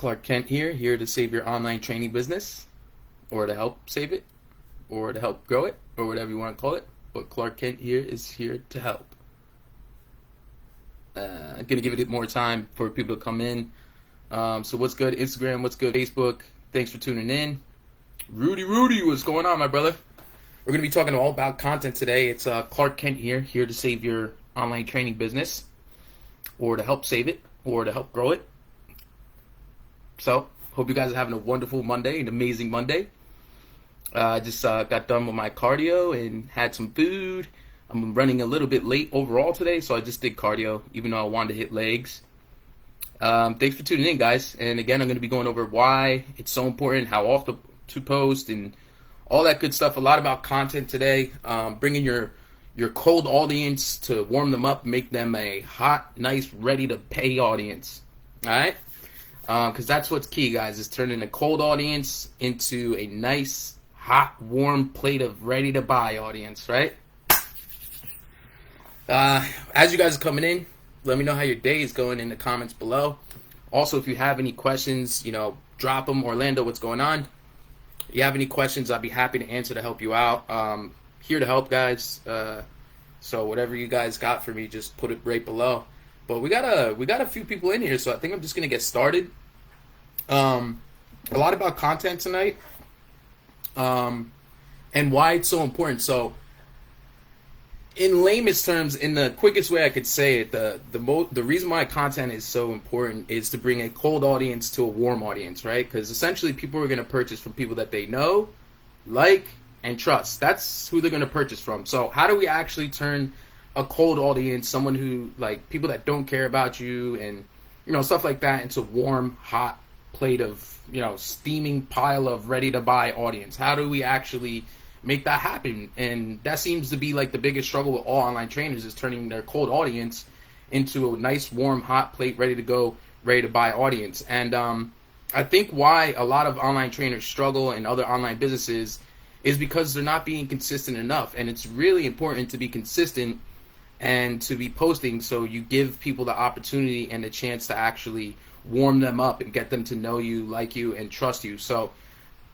Clark Kent here to save your online training business, or to help save it, or to help grow it, or whatever you want to call it. But Clark Kent here is here to help. I'm going to give it more time for people to come in. So what's good, Instagram? What's good, Facebook? Thanks for tuning in. Rudy, what's going on, my brother? We're going to be talking all about content today. It's Clark Kent here to save your online training business, or to help save it, or to help grow it. So, hope you guys are having a wonderful Monday, an amazing Monday. I just got done with my cardio and had some food. I'm running a little bit late overall today, so I just did cardio, even though I wanted to hit legs. Thanks for tuning in, guys. And again, I'm going to be going over why it's so important, how often to post, and all that good stuff. A lot about content today. Bringing your cold audience to warm them up, make them a hot, nice, ready-to-pay audience. All right? Because that's what's key, guys, is turning a cold audience into a nice, hot, warm plate of ready-to-buy audience, right? As you guys are coming in, let me know how your day is going in the comments below. Also, if you have any questions, drop them. Orlando, what's going on? If you have any questions, I'd be happy to answer to help you out. Here to help, guys. So whatever you guys got for me, just put it right below. But we got a few people in here, so I think I'm just gonna get started. A lot about content tonight, and why it's so important. So, in lamest terms, in the quickest way I could say it, the reason why content is so important is to bring a cold audience to a warm audience, right? Because essentially, people are gonna purchase from people that they know, like, and trust. That's who they're gonna purchase from. So, how do we actually turn a cold audience, someone who, like, people that don't care about you and stuff like that, into warm, hot plate of steaming pile of ready to buy audience? How do we actually make that happen? And that seems to be like the biggest struggle with all online trainers, is turning their cold audience into a nice, warm, hot plate, ready to go, ready to buy audience. And I think why a lot of online trainers struggle and other online businesses is because they're not being consistent enough. And it's really important to be consistent and to be posting, so you give people the opportunity and the chance to actually warm them up and get them to know you, like you, and trust you. So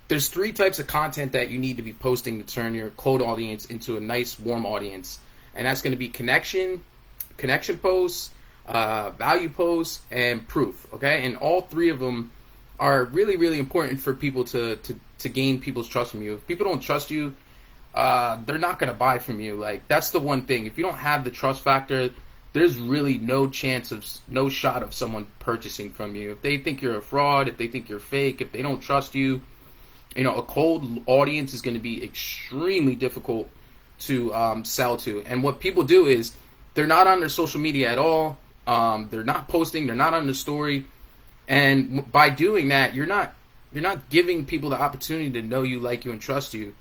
there's 3 types of content that you need to be posting to turn your cold audience into a nice, warm audience. And that's going to be connection posts, value posts, and proof. Okay, and all 3 of them are really, really important for people to gain people's trust from you. If people don't trust you, they're not going to buy from you. Like, that's the one thing. If you don't have the trust factor, there's really no shot of someone purchasing from you. If they think you're a fraud, if they think you're fake, if they don't trust you, a cold audience is going to be extremely difficult to sell to. And what people do is they're not on their social media at all. They're not posting. They're not on the story. And by doing that, you're not giving people the opportunity to know you, like you, and trust you.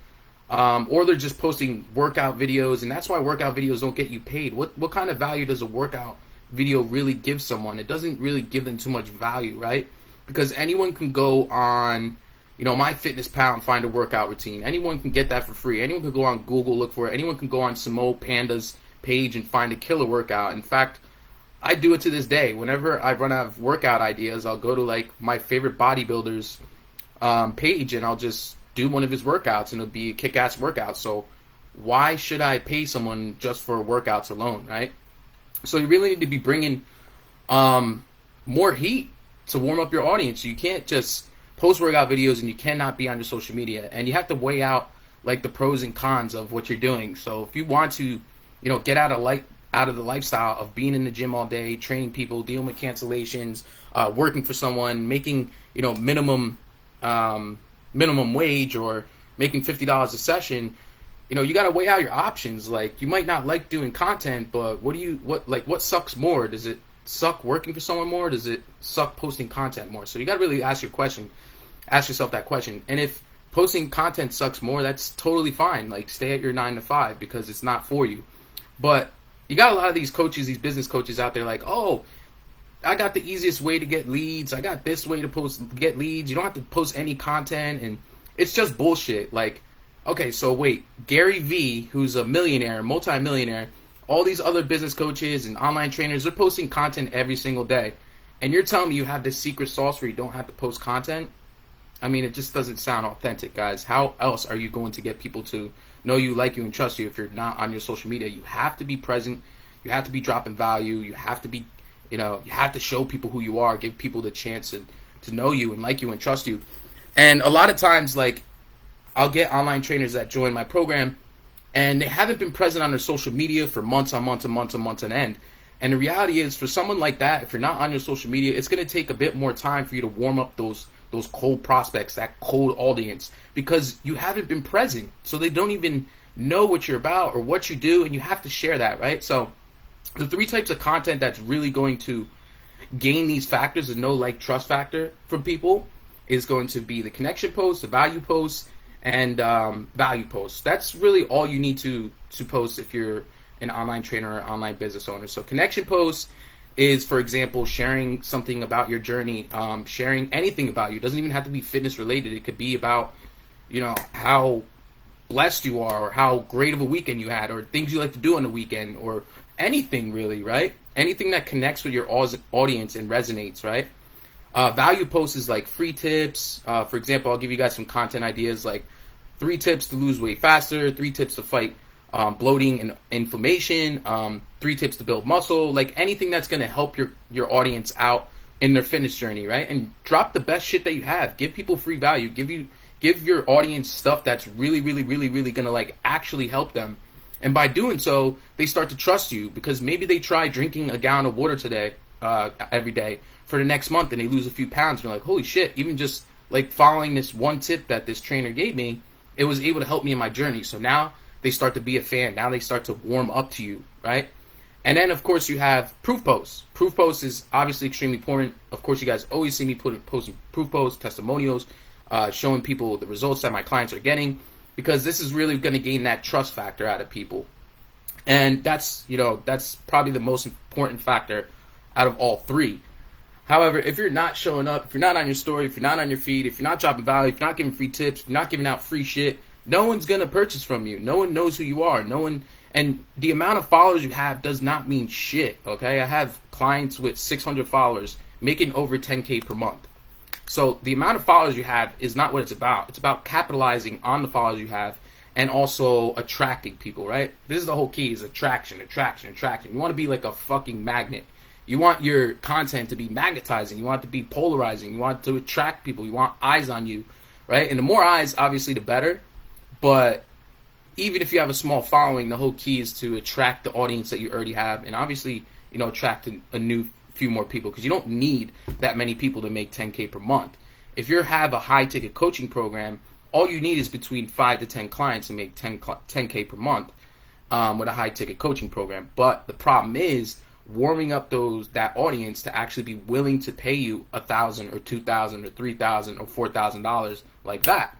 Or they're just posting workout videos, and that's why workout videos don't get you paid. What kind of value does a workout video really give someone? It doesn't really give them too much value, right? Because anyone can go on, MyFitnessPal and find a workout routine. Anyone can get that for free. Anyone can go on Google, look for it. Anyone can go on Samo Panda's page and find a killer workout. In fact, I do it to this day. Whenever I run out of workout ideas, I'll go to, like, my favorite bodybuilder's page, and I'll just do one of his workouts, and it'll be a kick-ass workout. So why should I pay someone just for workouts alone, right? So you really need to be bringing more heat to warm up your audience. You can't just post workout videos, and you cannot be on your social media, and you have to weigh out, like, the pros and cons of what you're doing. So if you want to get out of the lifestyle of being in the gym all day, training people, dealing with cancellations, working for someone, making minimum wage, or making $50 a session, you got to weigh out your options. Like, you might not like doing content, but what sucks more? Does it suck working for someone more? Does it suck posting content more? So you got to really ask yourself that question. And if posting content sucks more, that's totally fine. Like, stay at your 9 to 5, because it's not for you. But you got a lot of these coaches, these business coaches out there, like, oh, I got the easiest way to get leads. I got this way to get leads. You don't have to post any content, and it's just bullshit. Like, okay, so wait, Gary Vee, who's a millionaire, multi-millionaire, all these other business coaches and online trainers, they're posting content every single day. and you're telling me you have this secret sauce where you don't have to post content. I mean, it just doesn't sound authentic, guys. How else are you going to get people to know you, like you, and trust you if you're not on your social media? You have to be present. You have to be dropping value. You have to be, you have to show people who you are, give people the chance to know you and like you and trust you. And a lot of times, like, I'll get online trainers that join my program, and they haven't been present on their social media for months on months and months and months on end. And the reality is, for someone like that, if you're not on your social media, it's going to take a bit more time for you to warm up those cold prospects, that cold audience, because you haven't been present. So they don't even know what you're about or what you do, and you have to share that, right? So the 3 types of content that's really going to gain these factors, the know, like, trust factor from people, is going to be the connection post, the value post, and value posts. That's really all you need to post if you're an online trainer or online business owner. So connection posts is, for example, sharing something about your journey, sharing anything about you. It doesn't even have to be fitness related. It could be about, how blessed you are, or how great of a weekend you had, or things you like to do on the weekend, or anything really, right? Anything that connects with your audience and resonates, right? Value posts is like free tips. For example, I'll give you guys some content ideas, like 3 tips to lose weight faster, 3 tips to fight bloating and inflammation, 3 tips to build muscle, like anything that's going to help your audience out in their fitness journey, right? And drop the best shit that you have. Give people free value. Give your audience stuff that's really, really, really, really going to, like, actually help them. And by doing so, they start to trust you, because maybe they try drinking a gallon of water today, every day for the next month, and they lose a few pounds. And they're like, holy shit, even just like following this one tip that this trainer gave me, it was able to help me in my journey. So now they start to be a fan. Now they start to warm up to you, right? And then, of course, you have proof posts. Proof posts is obviously extremely important. Of course, you guys always see me posting proof posts, testimonials, showing people the results that my clients are getting, because this is really going to gain that trust factor out of people. And that's probably the most important factor out of all 3. However, if you're not showing up, if you're not on your story, if you're not on your feed, if you're not dropping value, if you're not giving free tips, if you're not giving out free shit, no one's going to purchase from you. No one knows who you are. And the amount of followers you have does not mean shit, okay? I have clients with 600 followers making over 10K per month. So the amount of followers you have is not what it's about. It's about capitalizing on the followers you have and also attracting people, right? This is the whole key, is attraction. You want to be like a fucking magnet. You want your content to be magnetizing. You want it to be polarizing. You want it to attract people. You want eyes on you, right? And the more eyes, obviously, the better. But even if you have a small following, the whole key is to attract the audience that you already have, and obviously, attract a new few more people, because you don't need that many people to make 10K per month. If you have a high ticket coaching program, all you need is between 5 to 10 clients to make 10K per month with a high ticket coaching program. But the problem is warming up that audience to actually be willing to pay you $1,000 or $2,000 or $3,000 or $4,000 like that.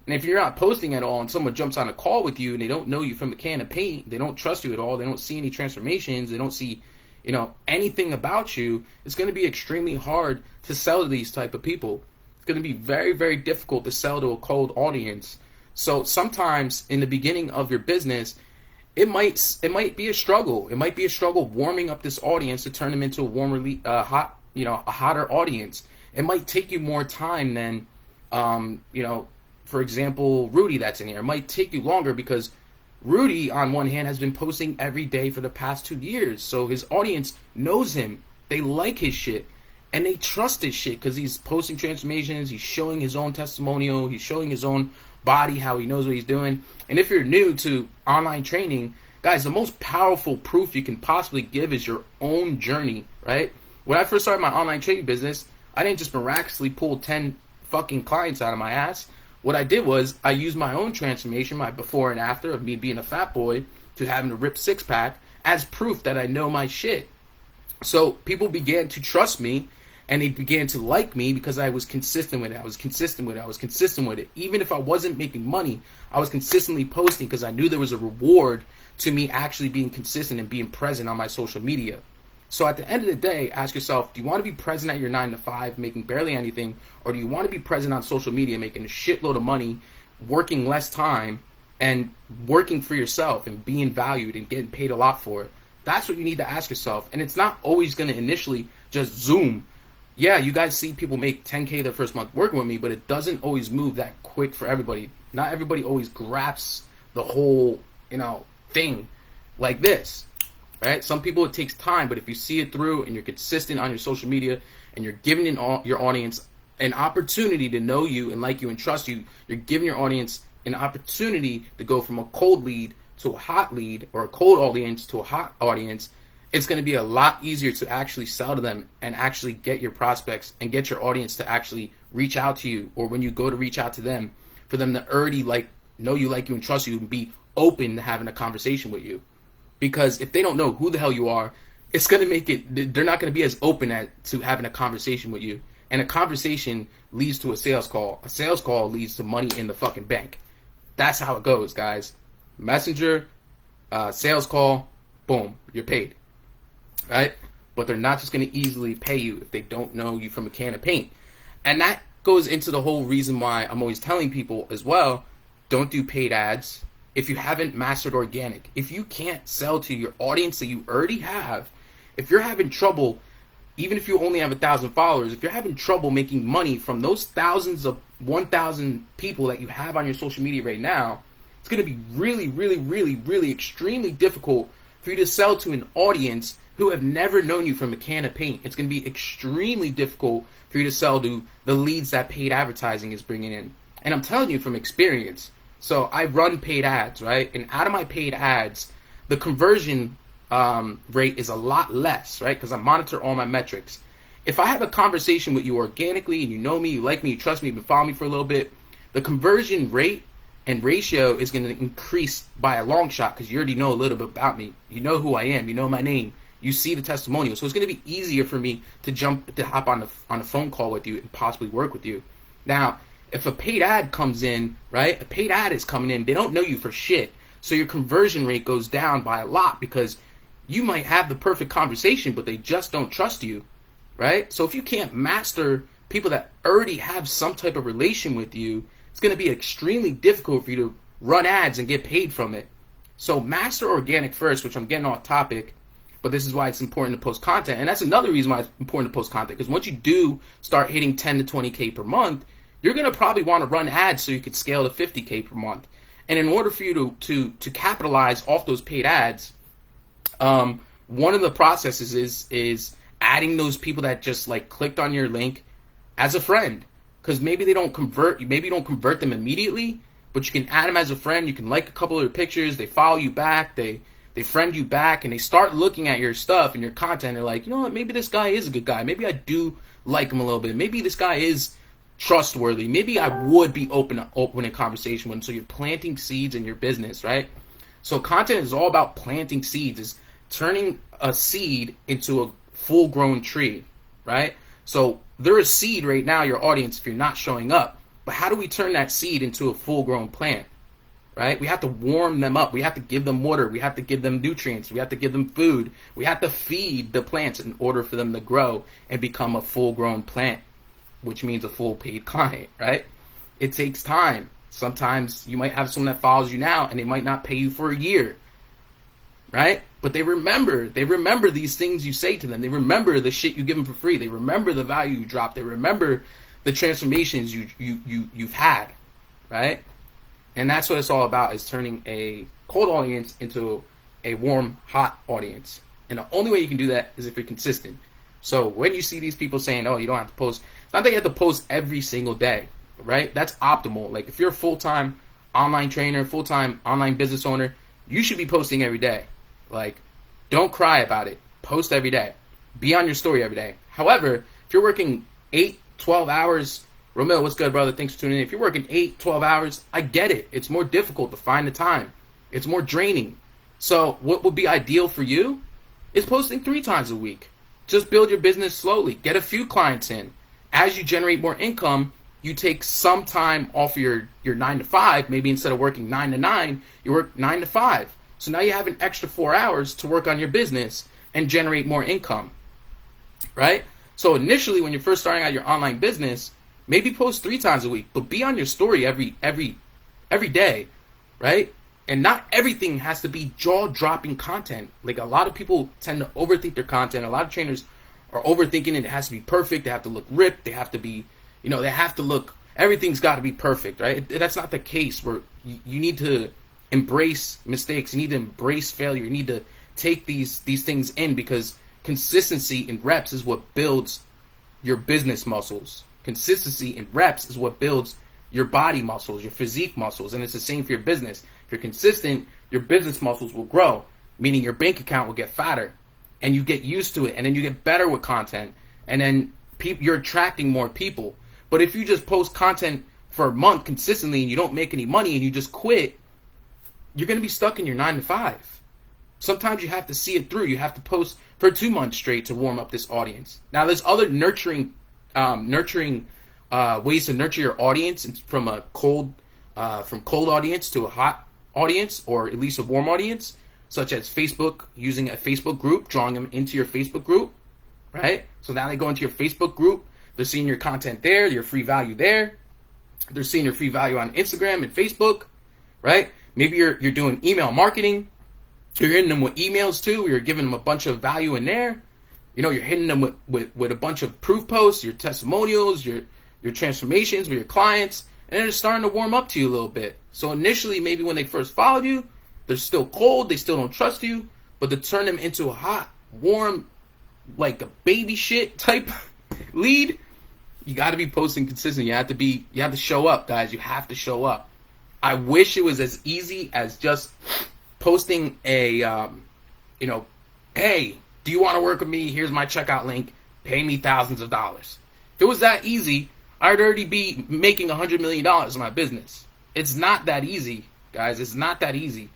And if you're not posting at all and someone jumps on a call with you and they don't know you from a can of paint, they don't trust you at all, they don't see any transformations, they don't see anything about you, it's going to be extremely hard to sell to these type of people. It's going to be very, very difficult to sell to a cold audience. So sometimes in the beginning of your business, it might be a struggle. It might be a struggle warming up this audience to turn them into a hotter audience. It might take you more time than, for example, Rudy that's in here. It might take you longer because Rudy, on one hand, has been posting every day for the past 2 years. So his audience knows him. They like his shit. And they trust his shit because he's posting transformations. He's showing his own testimonial. He's showing his own body, how he knows what he's doing. And if you're new to online training, guys, the most powerful proof you can possibly give is your own journey, right? When I first started my online training business, I didn't just miraculously pull 10 fucking clients out of my ass. What I did was I used my own transformation, my before and after of me being a fat boy to having a ripped six-pack as proof that I know my shit. So people began to trust me, and they began to like me because I was consistent with it. Even if I wasn't making money, I was consistently posting because I knew there was a reward to me actually being consistent and being present on my social media. So at the end of the day, ask yourself, do you want to be present at your 9 to 5, making barely anything, or do you want to be present on social media, making a shitload of money, working less time, and working for yourself and being valued and getting paid a lot for it? That's what you need to ask yourself. And it's not always going to initially just zoom. yeah, you guys see people make 10K their first month working with me, but it doesn't always move that quick for everybody. Not everybody always grasps the whole, thing like this, right? Some people it takes time, but if you see it through and you're consistent on your social media and you're giving your audience an opportunity to know you and like you and trust you, you're giving your audience an opportunity to go from a cold lead to a hot lead, or a cold audience to a hot audience. It's going to be a lot easier to actually sell to them and actually get your prospects and get your audience to actually reach out to you, or when you go to reach out to them, for them to already know you, like you, and trust you, and be open to having a conversation with you. Because if they don't know who the hell you are, it's going to make it, they're not going to be as open to having a conversation with you. And a conversation leads to a sales call. A sales call leads to money in the fucking bank. That's how it goes, guys. Messenger, sales call, boom, you're paid. Right? But they're not just going to easily pay you if they don't know you from a can of paint. And that goes into the whole reason why I'm always telling people as well, don't do paid ads if you haven't mastered organic. If you can't sell to your audience that you already have, if you're having trouble, even if you only have 1,000 followers, if you're having trouble making money from those thousands of 1,000 people that you have on your social media right now, it's going to be really, really, really, really extremely difficult for you to sell to an audience who have never known you from a can of paint. It's going to be extremely difficult for you to sell to the leads that paid advertising is bringing in. And I'm telling you from experience. So I run paid ads, right? And out of my paid ads, the conversion rate is a lot less, right? Because I monitor all my metrics. If I have a conversation with you organically and you know me, you like me, you trust me, you've been following me for a little bit, the conversion rate and ratio is going to increase by a long shot because you already know a little bit about me. You know who I am. You know my name. You see the testimonial. So it's going to be easier for me to hop on a phone call with you and possibly work with you. Now, if a paid ad comes in, right? A paid ad is coming in. They don't know you for shit. So your conversion rate goes down by a lot because you might have the perfect conversation, but they just don't trust you, right? So if you can't master people that already have some type of relation with you, it's going to be extremely difficult for you to run ads and get paid from it. So master organic first, which I'm getting off topic, but this is why it's important to post content. And that's another reason why it's important to post content, because once you do start hitting 10 to 20K per month, you're going to probably want to run ads so you can scale to 50K per month. And in order for you to capitalize off those paid ads, one of the processes is adding those people that just clicked on your link as a friend. Because maybe you don't convert them immediately, but you can add them as a friend. You can like a couple of their pictures. They follow you back. They friend you back, and they start looking at your stuff and your content. They're like, you know what? Maybe this guy is a good guy. Maybe I do like him a little bit. Maybe this guy is trustworthy. Maybe I would be open in conversation with him. So you're planting seeds in your business, right? So content is all about planting seeds. Is turning a seed into a full-grown tree, right? So they're a seed right now, your audience, if you're not showing up. But how do we turn that seed into a full-grown plant, right? We have to warm them up. We have to give them water. We have to give them nutrients. We have to give them food. We have to feed the plants in order for them to grow and become a full-grown plant, which means a full paid client, right? It takes time. Sometimes you might have someone that follows you now and they might not pay you for a year, right? But they remember these things you say to them. They remember the shit you give them for free. They remember the value you drop. They remember the transformations you've had, right? And that's what it's all about, is turning a cold audience into a warm, hot audience. And the only way you can do that is if you're consistent. So when you see these people saying, oh, you don't have to post, it's not that you have to post every single day, right? That's optimal. Like if you're a full-time online trainer, full-time online business owner, you should be posting every day. Like, don't cry about it. Post every day. Be on your story every day. However, if you're working 8, 12 hours, Romil, what's good, brother? Thanks for tuning in. If you're working 8, 12 hours, I get it. It's more difficult to find the time. It's more draining. So what would be ideal for you is posting 3 times a week. Just build your business slowly. Get a few clients in. As you generate more income, you take some time off your 9 to 5. Maybe instead of working 9 to 9, you work 9 to 5. So now you have an extra 4 hours to work on your business and generate more income, right? So initially, when you're first starting out your online business, maybe post 3 times a week, but be on your story every day, right? And not everything has to be jaw-dropping content. Like a lot of people tend to overthink their content. A lot of trainers are overthinking it. It has to be perfect. They have to look ripped. They have to be, they have to look, everything's got to be perfect, right? That's not the case. Where you need to embrace mistakes. You need to embrace failure. You need to take these things in, because consistency in reps is what builds your business muscles. Consistency in reps is what builds your body muscles, your physique muscles. And it's the same for your business. If you're consistent, your business muscles will grow, meaning your bank account will get fatter, and you get used to it, and then you get better with content, and then you're attracting more people. But if you just post content for a month consistently and you don't make any money and you just quit, you're going to be stuck in your 9 to 5. Sometimes you have to see it through. You have to post for 2 months straight to warm up this audience. Now, there's other nurturing ways to nurture your audience from a cold audience to a hot audience, or at least a warm audience, such as Facebook, using a Facebook group, drawing them into your Facebook group, right? So now they go into your Facebook group. They're seeing your content there, your free value there. They're seeing your free value on Instagram and Facebook, right? Maybe you're doing email marketing. You're hitting them with emails too. You're giving them a bunch of value in there. You're hitting them with a bunch of proof posts, your testimonials, your transformations with your clients, and they're starting to warm up to you a little bit. So initially, maybe when they first followed you, they're still cold, they still don't trust you, but to turn them into a hot, warm, like a baby shit type lead, you got to be posting consistently. You have to show up, guys. You have to show up. I wish it was as easy as just posting a, hey, do you want to work with me? Here's my checkout link. Pay me thousands of dollars. If it was that easy, I'd already be making $100 million in my business. It's not that easy, guys. It's not that easy.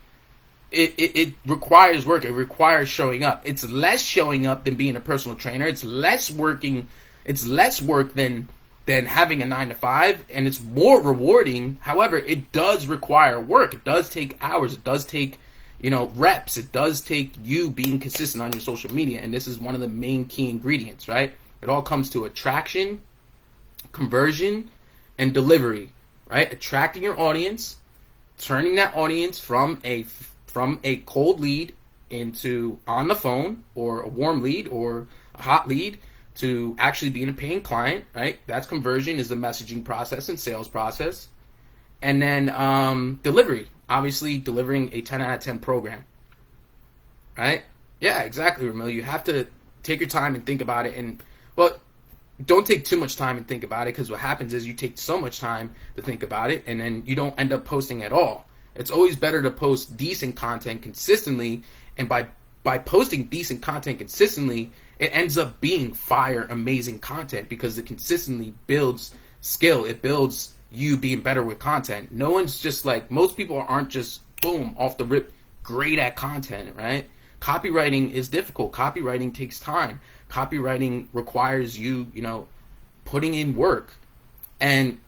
It requires work. It requires showing up. It's less showing up than being a personal trainer. It's less working. It's less work than having a 9 to 5, and it's more rewarding. However, it does require work. It does take hours. It does take, reps. It does take you being consistent on your social media, and this is one of the main key ingredients, right? It all comes to attraction, conversion, and delivery, right? Attracting your audience, turning that audience from a cold lead into on the phone, or a warm lead, or a hot lead, to actually being a paying client, right? That's conversion, is the messaging process and sales process. And then delivery, obviously delivering a 10 out of 10 program, right? Yeah, exactly, Ramil. You have to take your time and think about it. And, well, don't take too much time and think about it, because what happens is you take so much time to think about it, and then you don't end up posting at all. It's always better to post decent content consistently, and by posting decent content consistently, it ends up being fire, amazing content, because it consistently builds skill. It builds you being better with content. No one's just like, most people aren't just, boom, off the rip, great at content, right? Copywriting is difficult. Copywriting takes time. Copywriting requires you, putting in work. And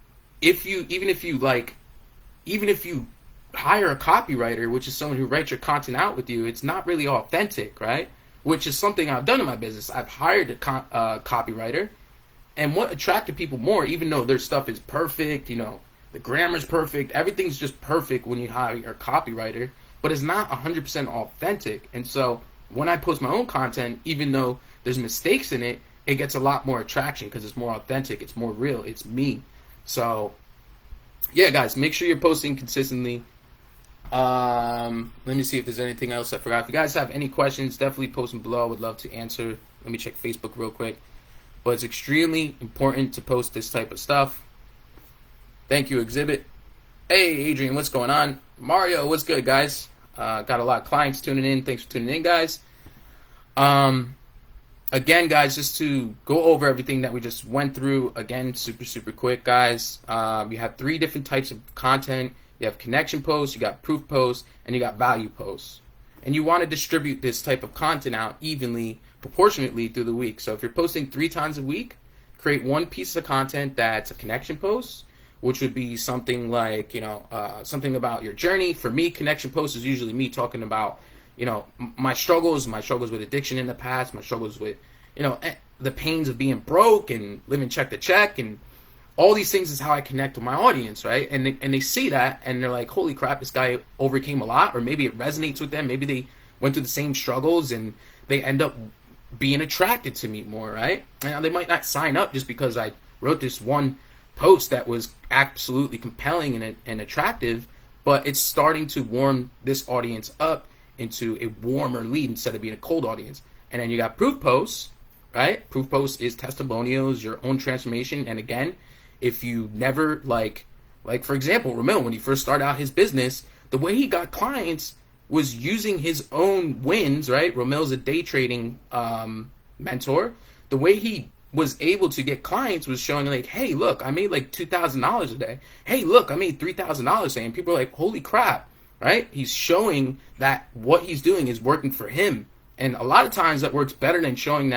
even if you hire a copywriter, which is someone who writes your content out with you, it's not really authentic, right? Which is something I've done in my business. I've hired a copywriter, and what attracted people more, even though their stuff is perfect, the grammar's perfect, everything's just perfect when you hire a copywriter, but it's not 100% authentic. And so when I post my own content, even though there's mistakes in it, it gets a lot more attraction because it's more authentic, it's more real, it's me. So yeah, guys, make sure you're posting consistently. Let me see if there's anything else I forgot. If you guys have any questions, definitely post them below. I would love to answer. Let me check Facebook real quick. But it's extremely important to post this type of stuff. Thank you, Exhibit. Hey, Adrian, what's going on? Mario, what's good, guys? Got a lot of clients tuning in. Thanks for tuning in, guys. Again, guys, just to go over everything that we just went through, again, super quick, guys. You have 3 different types of content. You have connection posts, you got proof posts, and you got value posts. And you want to distribute this type of content out evenly, proportionately through the week. So if you're posting 3 times a week, create one piece of content that's a connection post, which would be something like, something about your journey. For me, connection post is usually me talking about, my struggles with addiction in the past, my struggles with, the pains of being broke and living check to check, and all these things is how I connect with my audience, right? And they see that, and they're like, holy crap, this guy overcame a lot, or maybe it resonates with them. Maybe they went through the same struggles, and they end up being attracted to me more, right? Now, they might not sign up just because I wrote this one post that was absolutely compelling and attractive, but it's starting to warm this audience up into a warmer lead instead of being a cold audience. And then you got proof posts, right? Proof posts is testimonials, your own transformation. And again, if you never like for example, Ramil, when he first started out his business, the way he got clients was using his own wins, right? Ramil's a day trading mentor. The way he was able to get clients was showing like, hey, look, I made like $2,000 a day. Hey, look, I made $3,000 a day. And people are like, holy crap, right? He's showing that what he's doing is working for him. And a lot of times that works better than showing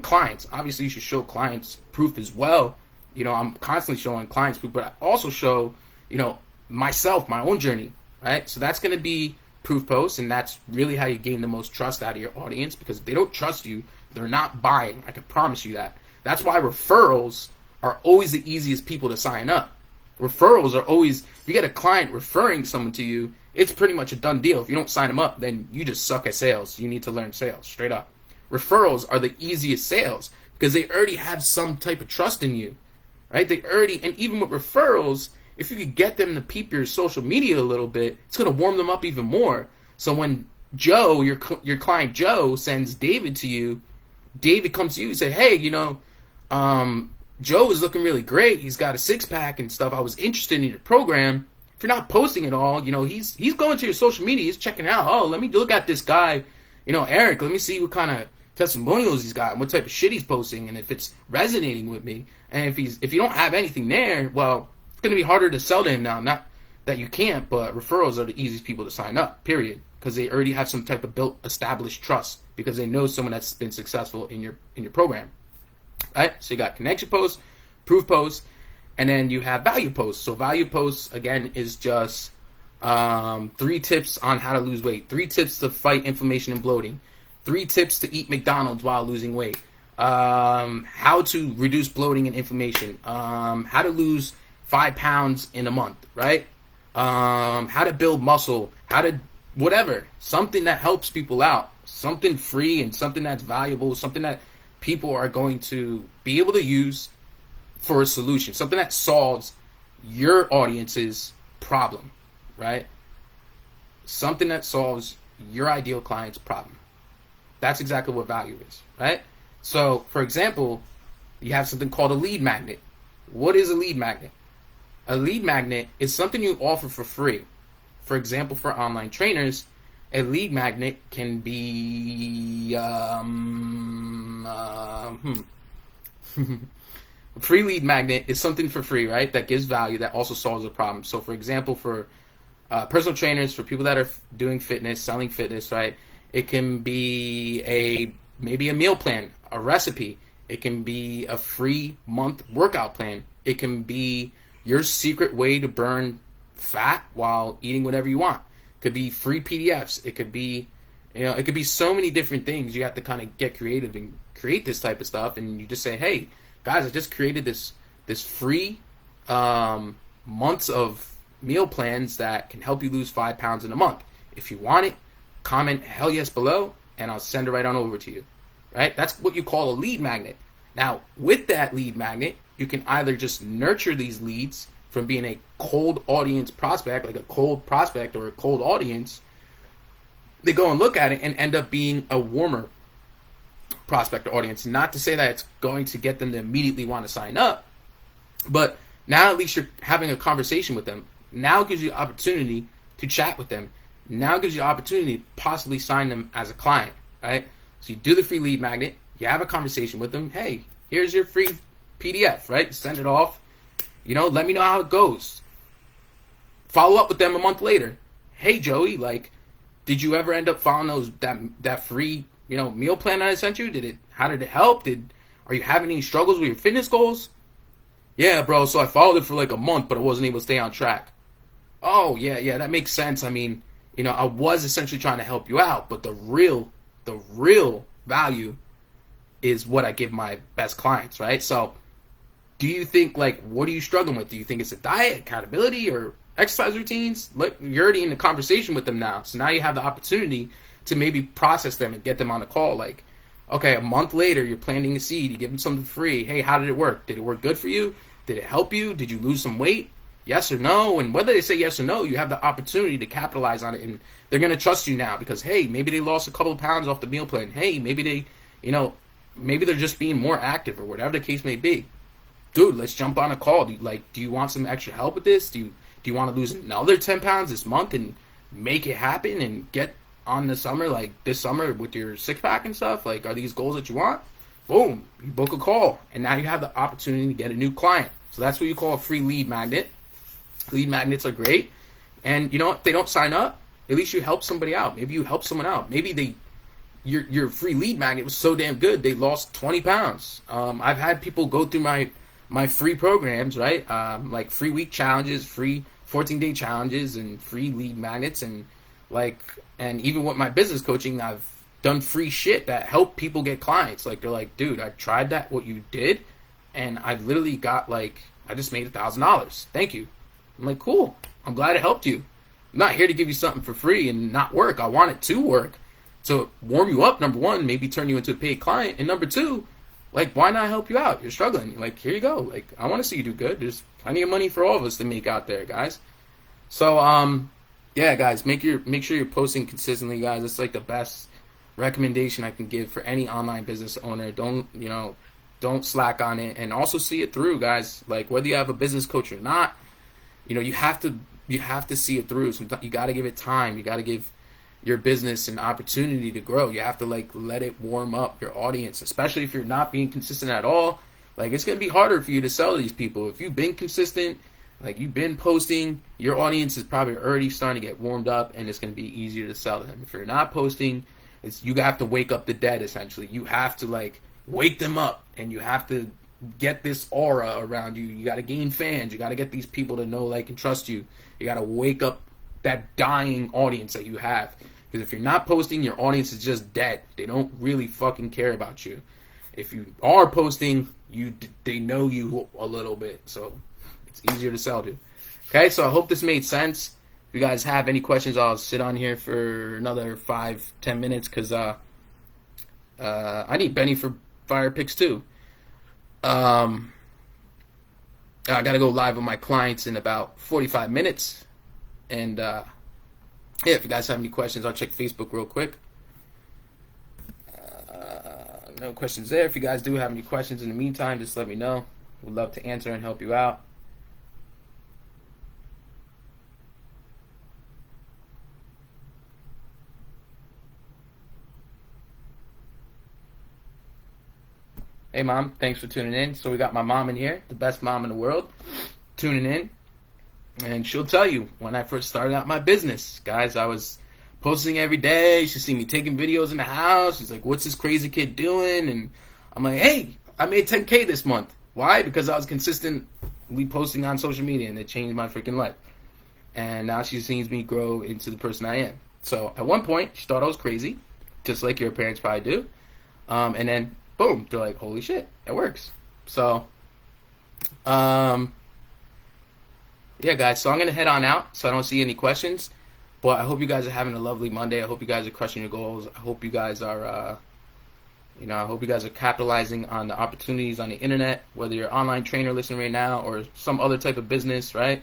clients. Obviously, you should show clients proof as well. You know, I'm constantly showing clients proof, but I also show, you know, myself, my own journey, right? So that's going to be proof posts, and that's really how you gain the most trust out of your audience, because if they don't trust you, they're not buying. I can promise you that. That's why referrals are always the easiest people to sign up. Referrals are always, if you get a client referring someone to you, it's pretty much a done deal. If you don't sign them up, then you just suck at sales. You need to learn sales, straight up. Referrals are the easiest sales because they already have some type of trust in you, right? And even with referrals, if you could get them to peep your social media a little bit, it's going to warm them up even more. So when Joe, your client Joe, sends David to you, David comes to you and say, hey, you know, Joe is looking really great. He's got a six-pack and stuff. I was interested in your program. If you're not posting it all, you know, he's going to your social media. He's checking out. Oh, let me look at this guy, you know, Eric. Let me see what kind of testimonials he's got and what type of shit he's posting and if it's resonating with me. And if you don't have anything there, well, it's going to be harder to sell to him now. Not that you can't, but referrals are the easiest people to sign up, period. Because they already have some type of established trust because they know someone that's been successful in your program. Right? So you got connection posts, proof posts, and then you have value posts. So value posts, again, is just 3 tips on how to lose weight, 3 tips to fight inflammation and bloating, 3 tips to eat McDonald's while losing weight, how to reduce bloating and inflammation, how to lose 5 pounds in a month, right? How to build muscle, how to whatever, something that helps people out, something free and something that's valuable, something that people are going to be able to use for a solution, something that solves your audience's problem, right? Something that solves your ideal client's problem. That's exactly what value is, right? So, for example, you have something called a lead magnet. What is a lead magnet? A lead magnet is something you offer for free. For example, for online trainers, a lead magnet can be a free lead magnet is something for free, right? That gives value, that also solves a problem. So, for example, for personal trainers, for people that are doing fitness, selling fitness, right? It can be maybe a meal plan, a recipe. It can be a free month workout plan. It can be your secret way to burn fat while eating whatever you want. It could be free PDFs. It could be, it could be so many different things. You have to kind of get creative and create this type of stuff. And you just say, hey, guys, I just created this free months of meal plans that can help you lose 5 pounds in a month. If you want it, comment hell yes below, and I'll send it right on over to you. Right? That's what you call a lead magnet. Now, with that lead magnet, you can either just nurture these leads from being a cold audience prospect, like a cold prospect or a cold audience. They go and look at it and end up being a warmer prospect or audience. Not to say that it's going to get them to immediately want to sign up, but now at least you're having a conversation with them. Now gives you opportunity to chat with them. Now gives you opportunity to possibly sign them as a client, right? So you do the free lead magnet, you have a conversation with them. Hey, here's your free PDF, right? Send it off. Let me know how it goes. Follow up with them a month later. Hey, Joey, did you ever end up following that free, meal plan that I sent you? How did it help? Are you having any struggles with your fitness goals? Yeah, bro, so I followed it for a month, but I wasn't able to stay on track. Oh, yeah, that makes sense. I mean, I was essentially trying to help you out, but the real value is what I give my best clients, right? So do you think, what are you struggling with? Do you think it's a diet, accountability, or exercise routines? You're already in the conversation with them now. So now you have the opportunity to maybe process them and get them on a call. Okay, a month later, you're planting a seed. You give them something free. Hey, how did it work? Did it work good for you? Did it help you? Did you lose some weight? Yes or no? And whether they say yes or no, you have the opportunity to capitalize on it. And they're going to trust you now because, hey, maybe they lost a couple of pounds off the meal plan. Hey, maybe they, you know, maybe they're just being more active or whatever the case may be. Dude, let's jump on a call. Do you want some extra help with this? Do you want to lose another 10 pounds this month and make it happen and get on the summer, like this summer with your six pack and stuff? Like, are these goals that you want? Boom, you book a call, and now you have the opportunity to get a new client. So that's what you call a free lead magnet. Lead magnets are great, and you know what? If they don't sign up, at least you help somebody out. Maybe you help someone out. Maybe your free lead magnet was so damn good they lost 20 pounds. I've had people go through my free programs, right? Like free week challenges, free 14-day challenges, and free lead magnets, and even with my business coaching, I've done free shit that help people get clients. Like, they're like, dude, I tried that, what you did, and I literally got, like, I just made $1,000. Thank you. I'm like, cool. I'm glad it helped you. I'm not here to give you something for free and not work. I want it to work. To warm you up, number one, maybe turn you into a paid client. And number two, like, why not help you out? You're struggling. Like, here you go. Like, I want to see you do good. There's plenty of money for all of us to make out there, guys. So, yeah, guys, make sure you're posting consistently, guys. It's like the best recommendation I can give for any online business owner. Don't slack on it, and also see it through, guys. Like, whether you have a business coach or not, you have to see it through. Sometimes you got to give it time. You got to give your business an opportunity to grow. You have to, like, let it warm up your audience, especially if you're not being consistent at all. Like, it's going to be harder for you to sell to these people. If you've been consistent, like, you've been posting, your audience is probably already starting to get warmed up, and it's going to be easier to sell to them. If you're not posting, you have to wake up the dead, essentially. You have to, like, wake them up, and you have to get this aura around you. You got to gain fans. You got to get these people to know, like, and trust you. You got to wake up that dying audience that you have. Because if you're not posting, your audience is just dead. They don't really fucking care about you. If you are posting, they know you a little bit, so it's easier to sell to. Okay, so I hope this made sense. If you guys have any questions, I'll sit on here for another 5-10 minutes because I need Benny for fire picks too. I gotta go live with my clients in about 45 minutes, and yeah, if you guys have any questions, I'll check Facebook real quick. No questions there. If you guys do have any questions in the meantime, just let me know. We'd love to answer and help you out. Hey, Mom, thanks for tuning in. So we got my mom in here, the best mom in the world, tuning in. And she'll tell you, when I first started out my business, guys, I was posting every day. She'd see me taking videos in the house. She's like, what's this crazy kid doing? And I'm like, hey, I made 10K this month. Why? Because I was consistently posting on social media, and it changed my freaking life. And now she sees me grow into the person I am. So at one point, she thought I was crazy, just like your parents probably do. And then, boom, they're like, holy shit, it works. So, yeah, guys, so I'm going to head on out so I don't see any questions. But I hope you guys are having a lovely Monday. I hope you guys are crushing your goals. I hope you guys are, I hope you guys are capitalizing on the opportunities on the internet, whether you're an online trainer listening right now or some other type of business, right?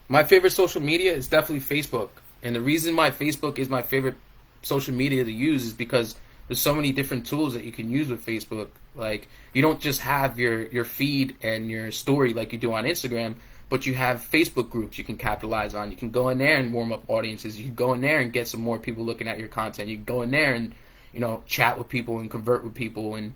My favorite social media is definitely Facebook. And the reason why Facebook is my favorite social media to use is because there's so many different tools that you can use with Facebook. Like, you don't just have your feed and your story like you do on Instagram, but you have Facebook groups you can capitalize on. You can go in there and warm up audiences. You can go in there and get some more people looking at your content. You can go in there and, chat with people and convert with people and,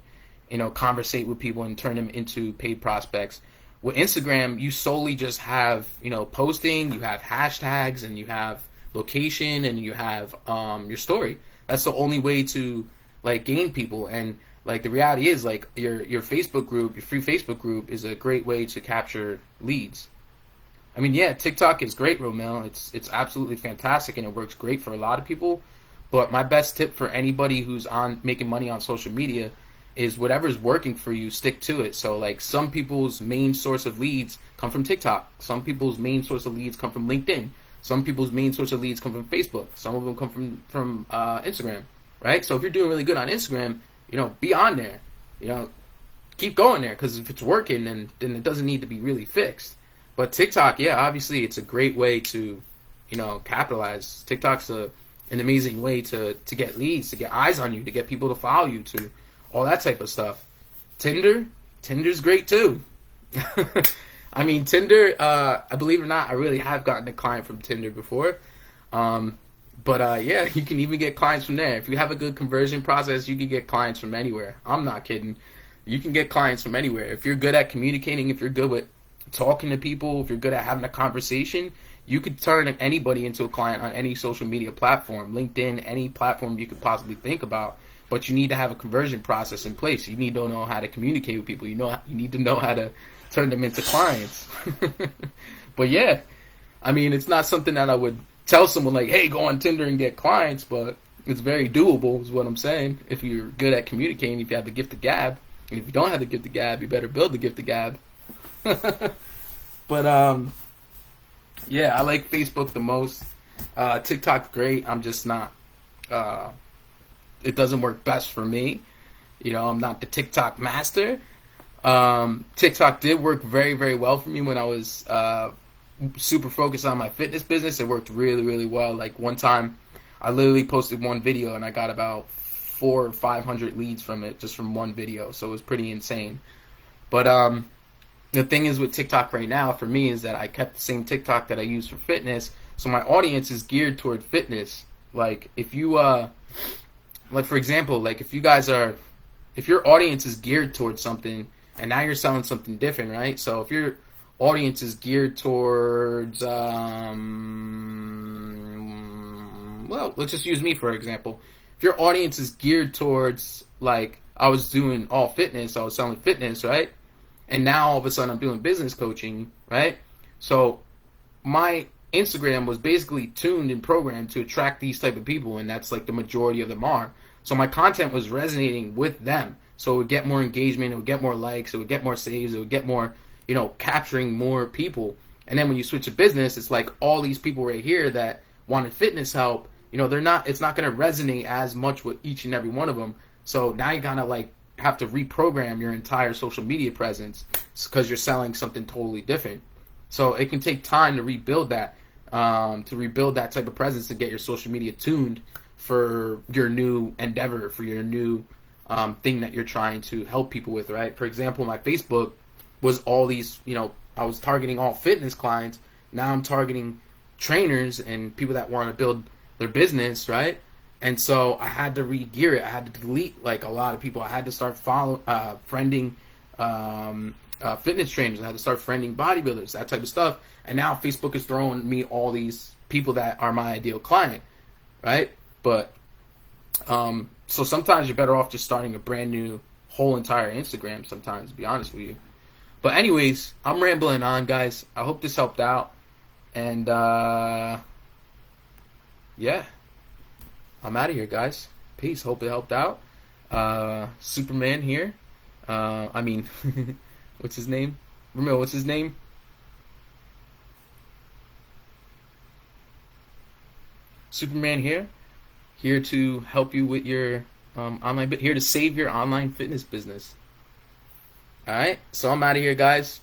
conversate with people and turn them into paid prospects. With Instagram, you solely just have, posting, you have hashtags, and you have location, and you have your story. That's the only way to, like, gain people. And, like, the reality is, like, your Facebook group, your free Facebook group is a great way to capture leads. I mean, yeah, TikTok is great, Romel. It's absolutely fantastic, and it works great for a lot of people. But my best tip for anybody who's making money on social media is whatever's working for you, stick to it. So, like, some people's main source of leads come from TikTok. Some people's main source of leads come from LinkedIn. Some people's main source of leads come from Facebook. Some of them come from Instagram. right? So if you're doing really good on Instagram, be on there, you know, keep going there, because if it's working, then it doesn't need to be really fixed. But TikTok, yeah, obviously it's a great way to, capitalize. TikTok's an amazing way to get leads, to get eyes on you, to get people to follow you, to all that type of stuff. Tinder's great too. I mean, Tinder, I believe it or not, I really have gotten a client from Tinder before. But yeah, you can even get clients from there. If you have a good conversion process, you can get clients from anywhere. I'm not kidding. You can get clients from anywhere. If you're good at communicating, if you're good with talking to people, if you're good at having a conversation, you could turn anybody into a client on any social media platform, LinkedIn, any platform you could possibly think about. But you need to have a conversion process in place. You need to know how to communicate with people. You need to know how to turn them into clients. But yeah, I mean, it's not something that I would tell someone like, hey, go on Tinder and get clients, but it's very doable is what I'm saying. If you're good at communicating, if you have the gift of gab. And if you don't have the gift of gab, you better build the gift of gab. But yeah, I like Facebook the most. TikTok's great. I'm just not. It doesn't work best for me. I'm not the TikTok master. TikTok did work very, very well for me when I was super focused on my fitness business. It worked really, really well. Like one time, I literally posted one video and I got about 400 or 500 leads from it, just from one video. So it was pretty insane. But the thing is with TikTok right now for me is that I kept the same TikTok that I use for fitness. So my audience is geared toward fitness. Like if you like for example, like if your audience is geared towards something and now you're selling something different, right? So if your audience is geared towards well, let's just use me for example. If your audience is geared towards, like, I was doing all fitness, I was selling fitness, right? And now all of a sudden I'm doing business coaching, right? So my Instagram was basically tuned and programmed to attract these type of people, and that's like the majority of them are. So my content was resonating with them. So it would get more engagement, it would get more likes, it would get more saves, it would get more, capturing more people. And then when you switch to business, it's like all these people right here that wanted fitness help, it's not going to resonate as much with each and every one of them. So now you kind of like have to reprogram your entire social media presence because you're selling something totally different. So it can take time to rebuild that type of presence, to get your social media tuned for your new endeavor, for your new thing that you're trying to help people with, right? For example, my Facebook was all these, I was targeting all fitness clients. Now I'm targeting trainers and people that want to build their business, right? And so I had to re-gear it. I had to delete like a lot of people. I had to start friending fitness trainers. I had to start friending bodybuilders, that type of stuff. And now Facebook is throwing me all these people that are my ideal client, right? But so sometimes you're better off just starting a brand new whole entire Instagram sometimes, to be honest with you. But anyways, I'm rambling on, guys. I hope this helped out. And yeah, I'm out of here, guys. Peace. Hope it helped out. Superman here. What's his name? Ramil, what's his name? Superman here. Here to help you with your here to save your online fitness business. Alright, so I'm out of here, guys.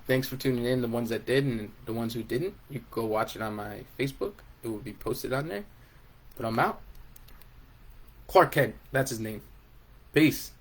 Thanks for tuning in, the ones that did, and the ones who didn't. You can go watch it on my Facebook. It will be posted on there. But I'm out. Clark Kent, that's his name. Peace.